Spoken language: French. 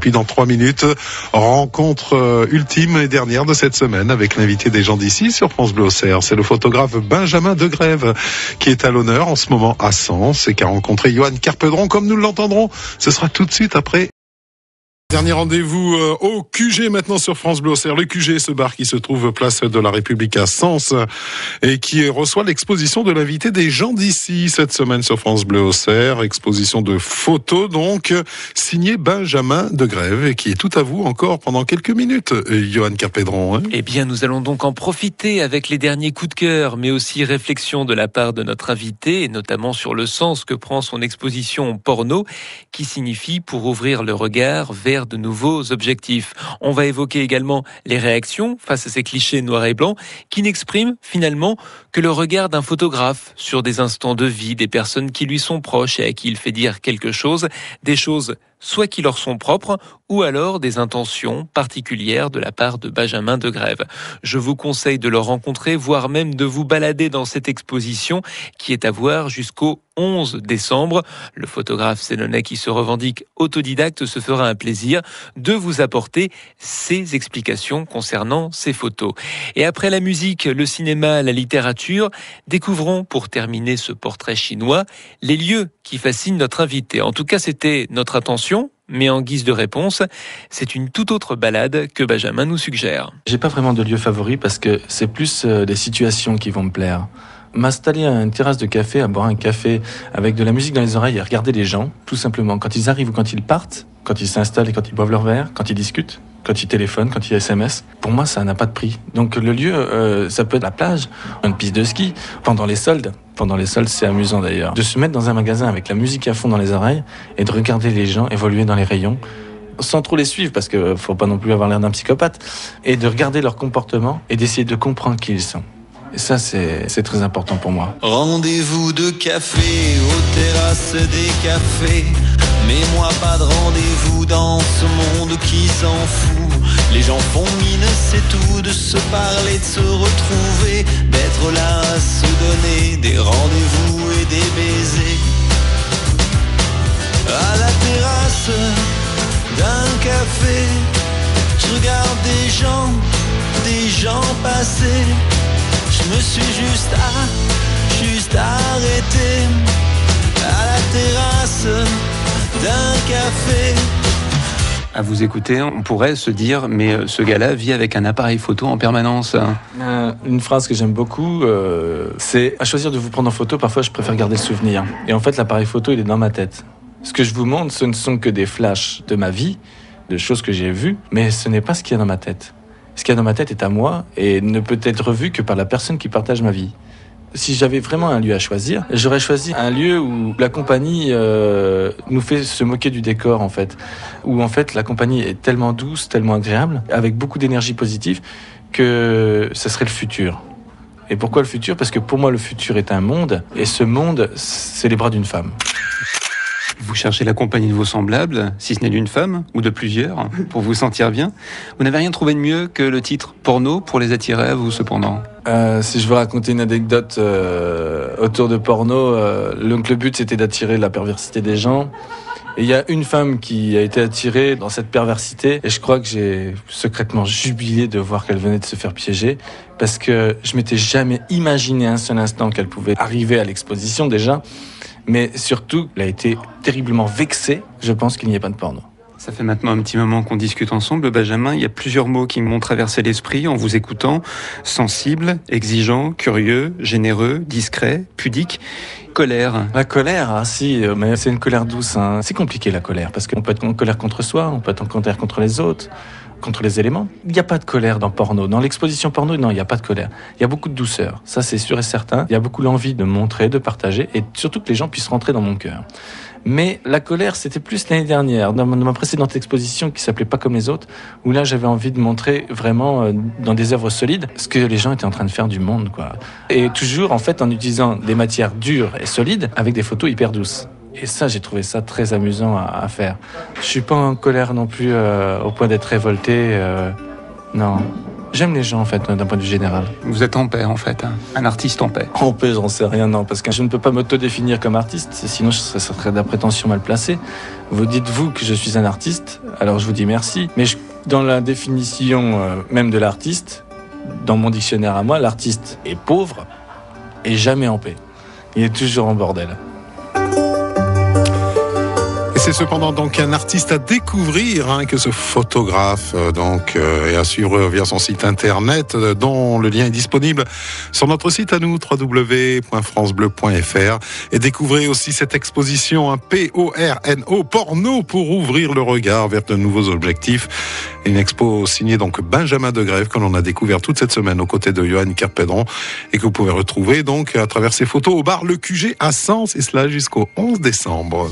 puis dans 3 minutes, rencontre ultime et dernière de cette semaine avec l'invité des gens d'ici sur France Bleu Auxerre. C'est le photographe Benjamin Degrève qui est à l'honneur en ce moment à Sens et qui a rencontré Johan Carpedron comme nous l'entendrons. Ce sera tout de suite après. Dernier rendez-vous au QG maintenant sur France Bleu Auxerre. Le QG, ce bar qui se trouve place de la République à Sens et qui reçoit l'exposition de l'invité des gens d'ici cette semaine sur France Bleu Auxerre. Exposition de photos donc signée Benjamin Degrève et qui est tout à vous encore pendant quelques minutes. Johan Carpedron. Eh bien, nous allons donc en profiter avec les derniers coups de cœur, mais aussi réflexions de la part de notre invité, et notamment sur le sens que prend son exposition porno, qui signifie pour ouvrir le regard vers de nouveaux objectifs. On va évoquer également les réactions face à ces clichés noirs et blancs qui n'expriment finalement que le regard d'un photographe sur des instants de vie, des personnes qui lui sont proches et à qui il fait dire quelque chose, des choses soit qui leur sont propres, ou alors des intentions particulières de la part de Benjamin Degrève. Je vous conseille de le rencontrer, voire même de vous balader dans cette exposition qui est à voir jusqu'au 11 décembre. Le photographe sénonais qui se revendique autodidacte se fera un plaisir de vous apporter ses explications concernant ces photos. Et après la musique, le cinéma, la littérature, découvrons pour terminer ce portrait chinois les lieux qui fascinent notre invité. En tout cas, c'était notre intention. Mais en guise de réponse, c'est une toute autre balade que Benjamin nous suggère. J'ai pas vraiment de lieu favori parce que c'est plus des situations qui vont me plaire. M'installer à une terrasse de café, à boire un café avec de la musique dans les oreilles et regarder les gens, tout simplement, quand ils arrivent ou quand ils partent, quand ils s'installent et quand ils boivent leur verre, quand ils discutent, quand ils téléphonent, quand ils SMS. Pour moi, ça n'a pas de prix. Donc le lieu, ça peut être la plage, une piste de ski, pendant les soldes. Pendant les soldes, c'est amusant d'ailleurs. De se mettre dans un magasin avec la musique à fond dans les oreilles et de regarder les gens évoluer dans les rayons, sans trop les suivre parce que faut pas non plus avoir l'air d'un psychopathe, et de regarder leur comportement et d'essayer de comprendre qui ils sont. Et ça, c'est très important pour moi. Rendez-vous de café aux terrasses des cafés. Mais moi pas de rendez-vous dans ce monde qui s'en fout. Les gens font mine, c'est tout, de se parler, de se retrouver, d'être là à se donner des rendez-vous et des baisers. À la terrasse d'un café, je regarde des gens passer. Je me suis juste arrêté à la terrasse d'un café. À vous écouter, on pourrait se dire, mais ce gars-là vit avec un appareil photo en permanence. Une phrase que j'aime beaucoup, c'est à choisir de vous prendre en photo, parfois je préfère garder le souvenir. Et en fait, l'appareil photo, il est dans ma tête. Ce que je vous montre, ce ne sont que des flashs de ma vie, de choses que j'ai vues, mais ce n'est pas ce qu'il y a dans ma tête. Ce qu'il y a dans ma tête est à moi et ne peut être vu que par la personne qui partage ma vie. Si j'avais vraiment un lieu à choisir, j'aurais choisi un lieu où la compagnie nous fait se moquer du décor, en fait. Où, en fait, la compagnie est tellement douce, tellement agréable, avec beaucoup d'énergie positive, que ça serait le futur. Et pourquoi le futur ? Parce que pour moi, le futur est un monde, et ce monde, c'est les bras d'une femme. Vous cherchez la compagnie de vos semblables, si ce n'est d'une femme ou de plusieurs, pour vous sentir bien. Vous n'avez rien trouvé de mieux que le titre porno pour les attirer à vous, cependant. Si je veux raconter une anecdote autour de porno, donc le but c'était d'attirer la perversité des gens. Et il y a une femme qui a été attirée dans cette perversité et je crois que j'ai secrètement jubilé de voir qu'elle venait de se faire piéger parce que je m'étais jamais imaginé un seul instant qu'elle pouvait arriver à l'exposition déjà. Mais surtout, elle a été terriblement vexée. Je pense qu'il n'y a pas de porno. Ça fait maintenant un petit moment qu'on discute ensemble, Benjamin. Il y a plusieurs mots qui m'ont traversé l'esprit en vous écoutant. Sensible, exigeant, curieux, généreux, discret, pudique. Colère. La colère, ah si, mais c'est une colère douce. Hein. C'est compliqué la colère, parce qu'on peut être en colère contre soi, on peut être en colère contre les autres, contre les éléments. Il n'y a pas de colère dans porno. Dans l'exposition porno, non, il n'y a pas de colère. Il y a beaucoup de douceur, ça c'est sûr et certain. Il y a beaucoup l'envie de montrer, de partager, et surtout que les gens puissent rentrer dans mon cœur. Mais la colère, c'était plus l'année dernière, dans ma précédente exposition qui s'appelait Pas comme les autres, où là j'avais envie de montrer vraiment dans des œuvres solides ce que les gens étaient en train de faire du monde, quoi. Et toujours en fait en utilisant des matières dures et solides avec des photos hyper douces. Et ça, j'ai trouvé ça très amusant à faire. Je suis pas en colère non plus au point d'être révolté, non. J'aime les gens, en fait, d'un point de vue général. Vous êtes en paix, en fait, hein. Un artiste en paix. En paix, j'en sais rien, non, parce que je ne peux pas m'autodéfinir comme artiste, sinon ça serait de la prétention mal placée. Vous dites-vous que je suis un artiste, alors je vous dis merci. Mais dans la définition même de l'artiste, dans mon dictionnaire à moi, l'artiste est pauvre et jamais en paix. Il est toujours en bordel. C'est cependant donc un artiste à découvrir que ce photographe est à suivre via son site internet dont le lien est disponible sur notre site à nous www.francebleu.fr et découvrez aussi cette exposition PORNO porno pour ouvrir le regard vers de nouveaux objectifs. Une expo signée donc Benjamin de Grève que l'on a découvert toute cette semaine aux côtés de Johan Kerpedron et que vous pouvez retrouver donc à travers ses photos au bar Le QG à Sens et cela jusqu'au 11 décembre.